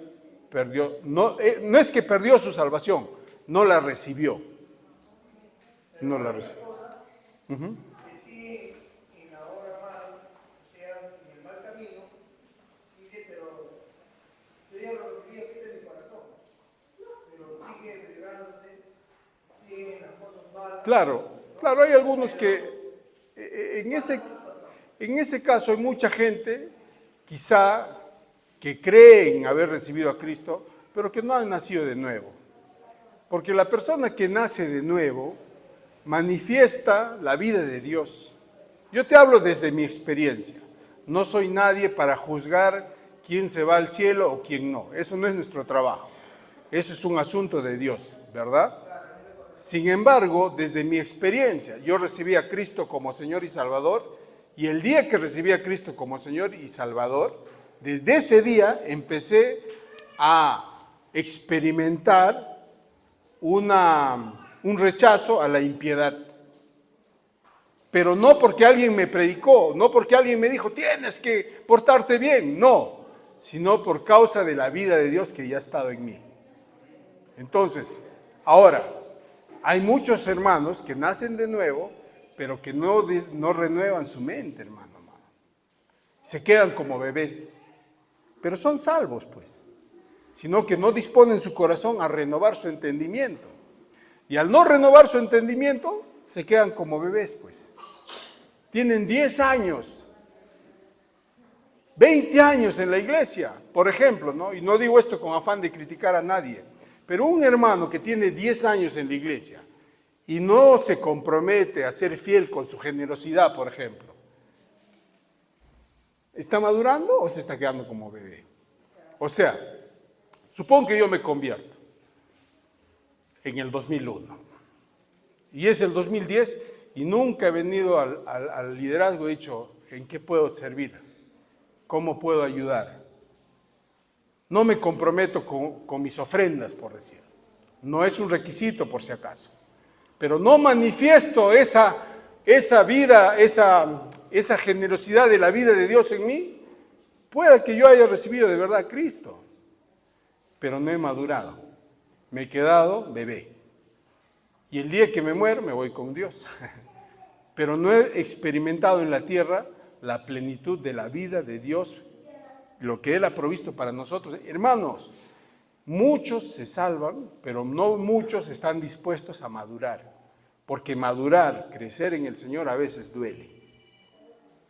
perdió, no es que perdió su salvación, no la recibió. No la recibió. Uh-huh. Claro, hay algunos que en ese caso hay mucha gente, quizá, que creen haber recibido a Cristo, pero que no han nacido de nuevo. Porque la persona que nace de nuevo manifiesta la vida de Dios. Yo te hablo desde mi experiencia. No soy nadie para juzgar quién se va al cielo o quién no. Eso no es nuestro trabajo. Eso es un asunto de Dios, ¿verdad? Sin embargo, desde mi experiencia, yo recibí a Cristo como Señor y Salvador, y el día que recibí a Cristo como Señor y Salvador, desde ese día empecé a experimentar un rechazo a la impiedad. Pero no porque alguien me predicó, no porque alguien me dijo, tienes que portarte bien, no, sino por causa de la vida de Dios que ya ha estado en mí. Entonces, ahora, hay muchos hermanos que nacen de nuevo, pero que no renuevan su mente, hermano. Se quedan como bebés, pero son salvos, pues. Sino que no disponen su corazón a renovar su entendimiento. Y al no renovar su entendimiento, se quedan como bebés, pues. Tienen 10 años, 20 años en la iglesia, por ejemplo, ¿no? Y no digo esto con afán de criticar a nadie. Pero un hermano que tiene 10 años en la iglesia y no se compromete a ser fiel con su generosidad, por ejemplo, ¿está madurando o se está quedando como bebé? O sea, supongo que yo me convierto en el 2001 y es el 2010 y nunca he venido al liderazgo y he dicho, ¿en qué puedo servir? ¿Cómo puedo ayudar? No me comprometo con mis ofrendas, por decir. No es un requisito, por si acaso. Pero no manifiesto esa vida, esa generosidad de la vida de Dios en mí. Pueda que yo haya recibido de verdad a Cristo, pero no he madurado. Me he quedado bebé. Y el día que me muero, me voy con Dios. Pero no he experimentado en la tierra la plenitud de la vida de Dios, lo que Él ha provisto para nosotros. Hermanos, muchos se salvan, pero no muchos están dispuestos a madurar, porque madurar, crecer en el Señor a veces duele.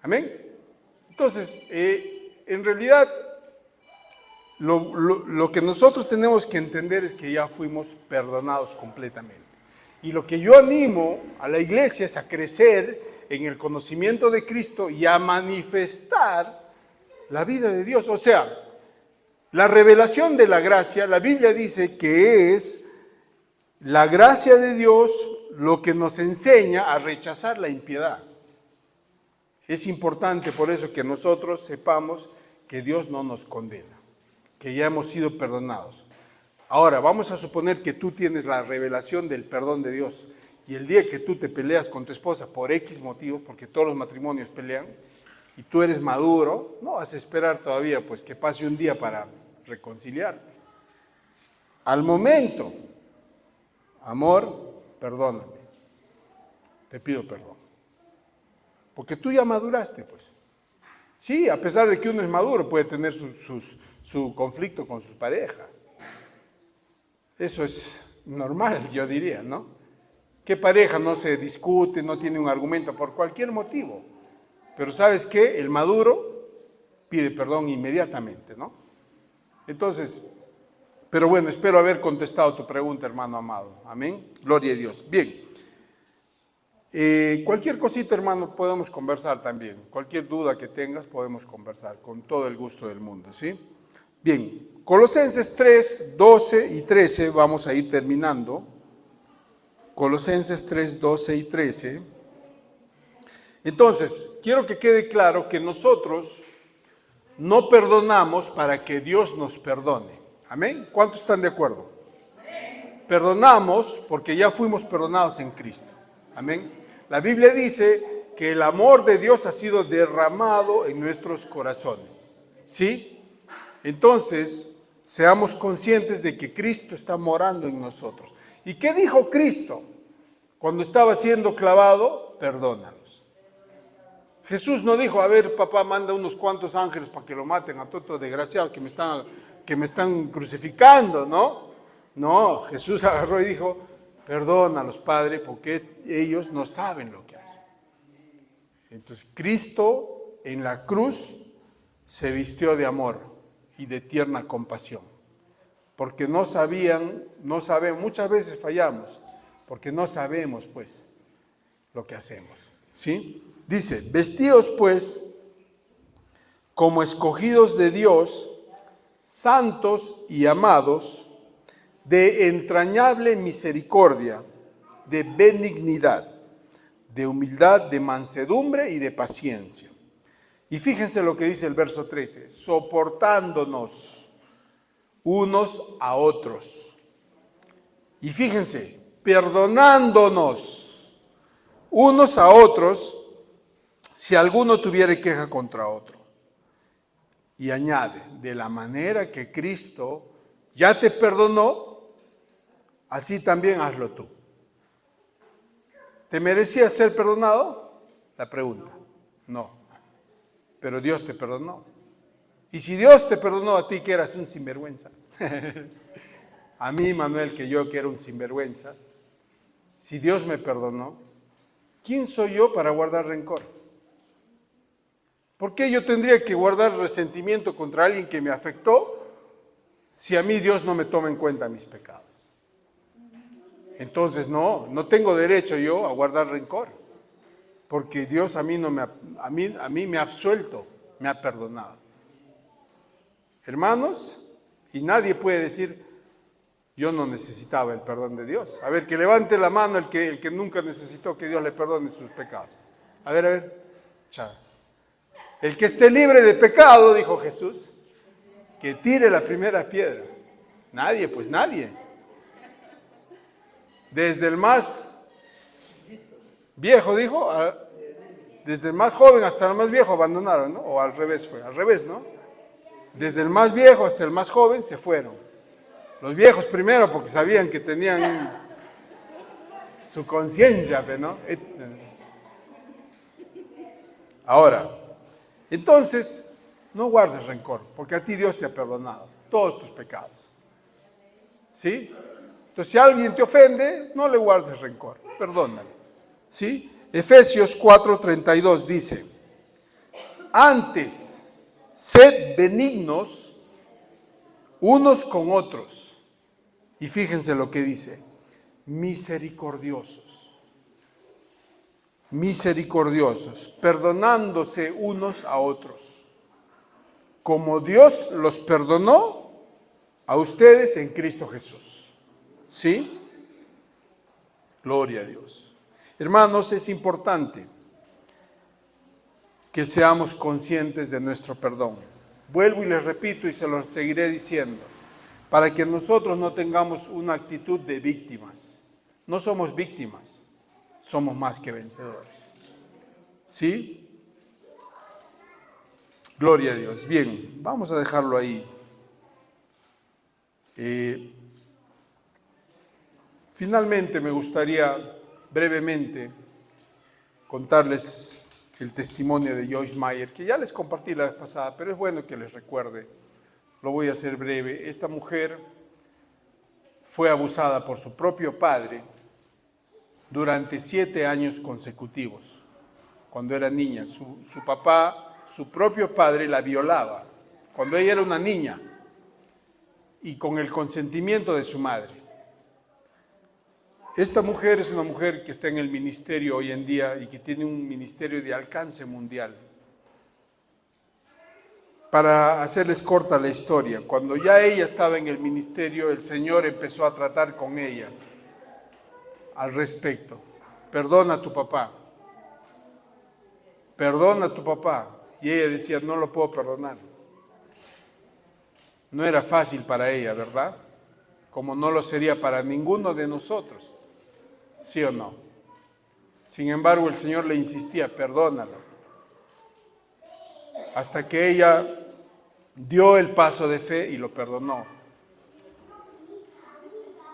Amén. Entonces, en realidad, lo que nosotros tenemos que entender es que ya fuimos perdonados completamente. Y lo que yo animo a la iglesia es a crecer en el conocimiento de Cristo y a manifestar la vida de Dios. O sea, la revelación de la gracia, la Biblia dice que es la gracia de Dios lo que nos enseña a rechazar la impiedad. Es importante por eso que nosotros sepamos que Dios no nos condena, que ya hemos sido perdonados. Ahora, vamos a suponer que tú tienes la revelación del perdón de Dios y el día que tú te peleas con tu esposa por X motivos, porque todos los matrimonios pelean, y tú eres maduro, no vas a esperar todavía pues que pase un día para reconciliarte. Al momento, amor, perdóname, te pido perdón. Porque tú ya maduraste, pues. Sí, a pesar de que uno es maduro, puede tener su conflicto con su pareja. Eso es normal, yo diría, ¿no? ¿Qué pareja no se discute, no tiene un argumento por cualquier motivo? Pero ¿sabes qué? El maduro pide perdón inmediatamente, ¿no? Entonces, pero bueno, espero haber contestado tu pregunta, hermano amado. Amén. Gloria a Dios. Bien. Cualquier cosita, hermano, podemos conversar también. Cualquier duda que tengas, podemos conversar con todo el gusto del mundo, ¿sí? Bien, Colosenses 3, 12 y 13, vamos a ir terminando. Colosenses 3, 12 y 13. Entonces, quiero que quede claro que nosotros no perdonamos para que Dios nos perdone. ¿Amén? ¿Cuántos están de acuerdo? Perdonamos porque ya fuimos perdonados en Cristo. Amén. La Biblia dice que el amor de Dios ha sido derramado en nuestros corazones. ¿Sí? Entonces, seamos conscientes de que Cristo está morando en nosotros. ¿Y qué dijo Cristo cuando estaba siendo clavado? Perdónalos. Jesús no dijo, a ver, papá, manda unos cuantos ángeles para que lo maten a todo desgraciado que me están crucificando, ¿no? No, Jesús agarró y dijo, perdónalos, Padre, porque ellos no saben lo que hacen. Entonces, Cristo en la cruz se vistió de amor y de tierna compasión, porque no sabemos, muchas veces fallamos, porque no sabemos, pues, lo que hacemos, ¿sí? Dice, vestidos, pues, como escogidos de Dios, santos y amados, de entrañable misericordia, de benignidad, de humildad, de mansedumbre y de paciencia. Y fíjense lo que dice el verso 13, soportándonos unos a otros. Y fíjense, perdonándonos unos a otros si alguno tuviere queja contra otro. Y añade, de la manera que Cristo ya te perdonó, así también hazlo tú. ¿Te merecías ser perdonado? La pregunta, no. Pero Dios te perdonó. Y si Dios te perdonó a ti que eras un sinvergüenza, a mí, Manuel, que yo que era un sinvergüenza, si Dios me perdonó, ¿quién soy yo para guardar rencor? ¿Por qué yo tendría que guardar resentimiento contra alguien que me afectó si a mí Dios no me toma en cuenta mis pecados? Entonces no tengo derecho yo a guardar rencor, porque Dios a mí me ha absuelto, me ha perdonado. Hermanos, y nadie puede decir, yo no necesitaba el perdón de Dios. A ver, que levante la mano el que nunca necesitó que Dios le perdone sus pecados. A ver, chao. El que esté libre de pecado, dijo Jesús, que tire la primera piedra. Nadie, pues nadie. Desde el más viejo, dijo, desde el más joven hasta el más viejo abandonaron, ¿no? O al revés fue, al revés, ¿no? Desde el más viejo hasta el más joven se fueron. Los viejos primero porque sabían que tenían su conciencia, ¿no? Ahora, entonces, no guardes rencor, porque a ti Dios te ha perdonado todos tus pecados. ¿Sí? Entonces, si alguien te ofende, no le guardes rencor, perdónale. ¿Sí? Efesios 4:32 dice, antes, sed benignos unos con otros. Y fíjense lo que dice, misericordiosos, perdonándose unos a otros, como Dios los perdonó a ustedes en Cristo Jesús. ¿Sí? Gloria a Dios. Hermanos, es importante que seamos conscientes de nuestro perdón. Vuelvo y les repito y se lo seguiré diciendo, para que nosotros no tengamos una actitud de víctimas. No somos víctimas, somos más que vencedores. ¿Sí? Gloria a Dios. Bien, vamos a dejarlo ahí. Finalmente me gustaría brevemente contarles el testimonio de Joyce Meyer, que ya les compartí la vez pasada, pero es bueno que les recuerde. Lo voy a hacer breve. Esta mujer fue abusada por su propio padre durante 7 años consecutivos. Cuando era niña, su papá, su propio padre, la violaba cuando ella era una niña y con el consentimiento de su madre. Esta mujer es una mujer que está en el ministerio hoy en día y que tiene un ministerio de alcance mundial. Para hacerles corta la historia, cuando ya ella estaba en el ministerio, el Señor empezó a tratar con ella al respecto. Perdona a tu papá. Perdona a tu papá. Y ella decía, no lo puedo perdonar. No era fácil para ella, ¿verdad? Como no lo sería para ninguno de nosotros. ¿Sí o no? Sin embargo, el Señor le insistía, perdónalo. Hasta que ella dio el paso de fe y lo perdonó.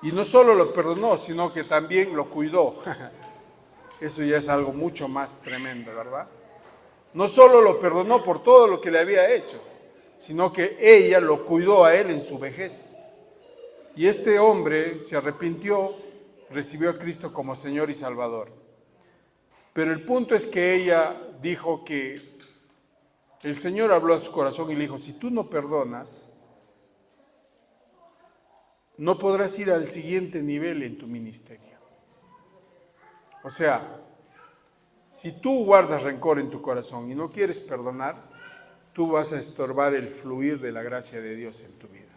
Y no solo lo perdonó, sino que también lo cuidó. Eso ya es algo mucho más tremendo, ¿verdad? No solo lo perdonó por todo lo que le había hecho, sino que ella lo cuidó a él en su vejez. Y este hombre se arrepintió, recibió a Cristo como Señor y Salvador. Pero el punto es que ella dijo que el Señor habló a su corazón y le dijo, si tú no perdonas, no podrás ir al siguiente nivel en tu ministerio. O sea, si tú guardas rencor en tu corazón y no quieres perdonar, tú vas a estorbar el fluir de la gracia de Dios en tu vida.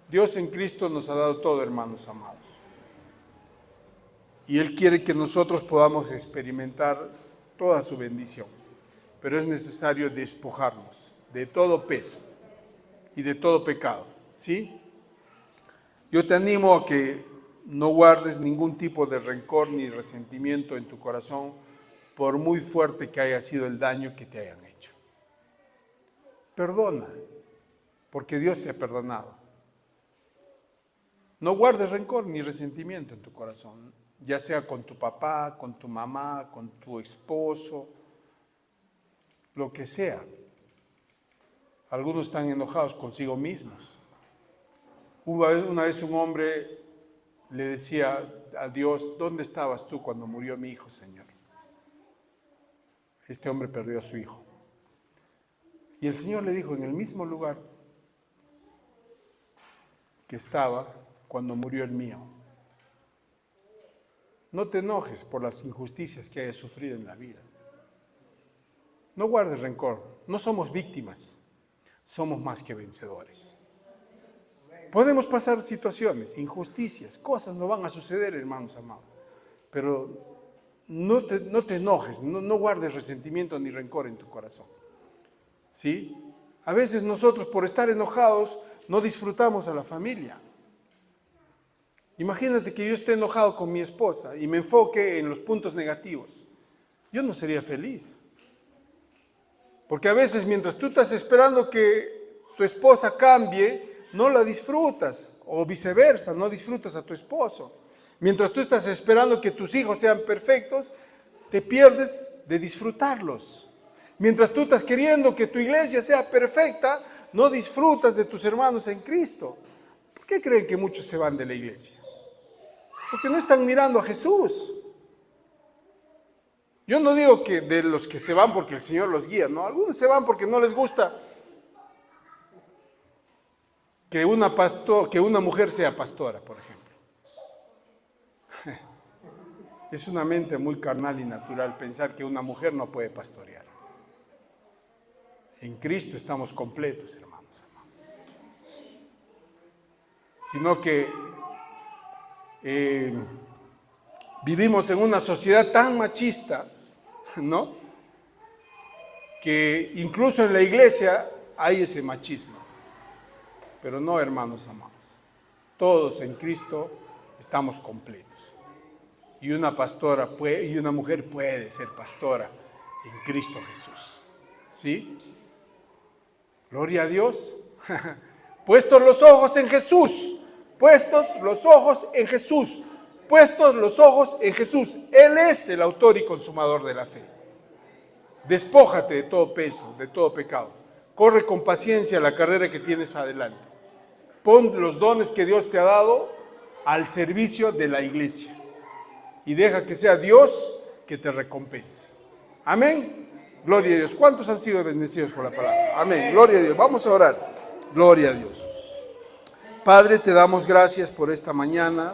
Dios en Cristo nos ha dado todo, hermanos amados. Y Él quiere que nosotros podamos experimentar toda su bendición. Pero es necesario despojarnos de todo peso y de todo pecado, ¿sí? Yo te animo a que no guardes ningún tipo de rencor ni resentimiento en tu corazón, por muy fuerte que haya sido el daño que te hayan hecho. Perdona, porque Dios te ha perdonado. No guardes rencor ni resentimiento en tu corazón, ya sea con tu papá, con tu mamá, con tu esposo, lo que sea. Algunos están enojados consigo mismos. Una vez un hombre le decía a Dios, ¿dónde estabas tú cuando murió mi hijo, Señor? Este hombre perdió a su hijo. Y el Señor le dijo, en el mismo lugar que estaba cuando murió el mío. No te enojes por las injusticias que hayas sufrido en la vida. No guardes rencor. No somos víctimas, somos más que vencedores. Podemos pasar situaciones, injusticias, cosas no van a suceder, hermanos amados. Pero no te enojes, no guardes resentimiento ni rencor en tu corazón. ¿Sí? A veces nosotros por estar enojados no disfrutamos a la familia. Imagínate que yo esté enojado con mi esposa y me enfoque en los puntos negativos. Yo no sería feliz. Porque a veces mientras tú estás esperando que tu esposa cambie, no la disfrutas, o viceversa, no disfrutas a tu esposo. Mientras tú estás esperando que tus hijos sean perfectos, te pierdes de disfrutarlos. Mientras tú estás queriendo que tu iglesia sea perfecta, no disfrutas de tus hermanos en Cristo. ¿Por qué creen que muchos se van de la iglesia? Porque no están mirando a Jesús. Yo no digo que de los que se van porque el Señor los guía, no, algunos se van porque no les gusta que una mujer sea pastora, por ejemplo. Es una mente muy carnal y natural pensar que una mujer no puede pastorear. En Cristo estamos completos, hermanos. Sino que vivimos en una sociedad tan machista, ¿no? Que incluso en la iglesia hay ese machismo. Pero no, hermanos amados. Todos en Cristo estamos completos. Y una mujer puede ser pastora en Cristo Jesús. ¿Sí? Gloria a Dios. Puestos los ojos en Jesús. Puestos los ojos en Jesús. Puestos los ojos en Jesús. Él es el autor y consumador de la fe. Despójate de todo peso, de todo pecado. Corre con paciencia la carrera que tienes adelante. Pon los dones que Dios te ha dado al servicio de la iglesia. Y deja que sea Dios que te recompense. Amén. Gloria a Dios. ¿Cuántos han sido bendecidos por la palabra? Amén. Gloria a Dios. Vamos a orar. Gloria a Dios. Padre, te damos gracias por esta mañana.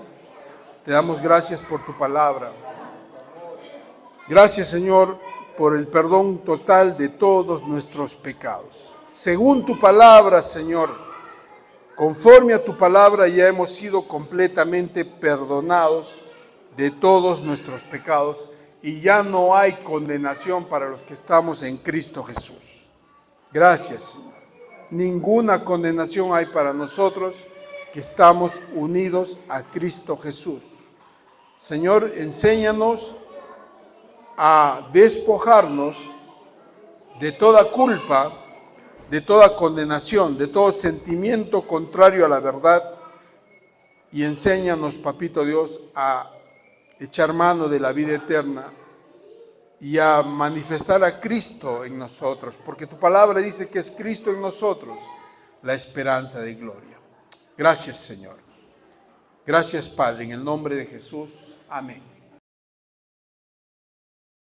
Te damos gracias por tu palabra. Gracias, Señor, por el perdón total de todos nuestros pecados. Según tu palabra, Señor, conforme a tu palabra ya hemos sido completamente perdonados de todos nuestros pecados y ya no hay condenación para los que estamos en Cristo Jesús. Gracias, Señor. Ninguna condenación hay para nosotros que estamos unidos a Cristo Jesús. Señor, enséñanos a despojarnos de toda culpa, de toda condenación, de todo sentimiento contrario a la verdad, y enséñanos, Papito Dios, a echar mano de la vida eterna y a manifestar a Cristo en nosotros, porque tu palabra dice que es Cristo en nosotros la esperanza de gloria. Gracias, Señor. Gracias, Padre, en el nombre de Jesús. Amén.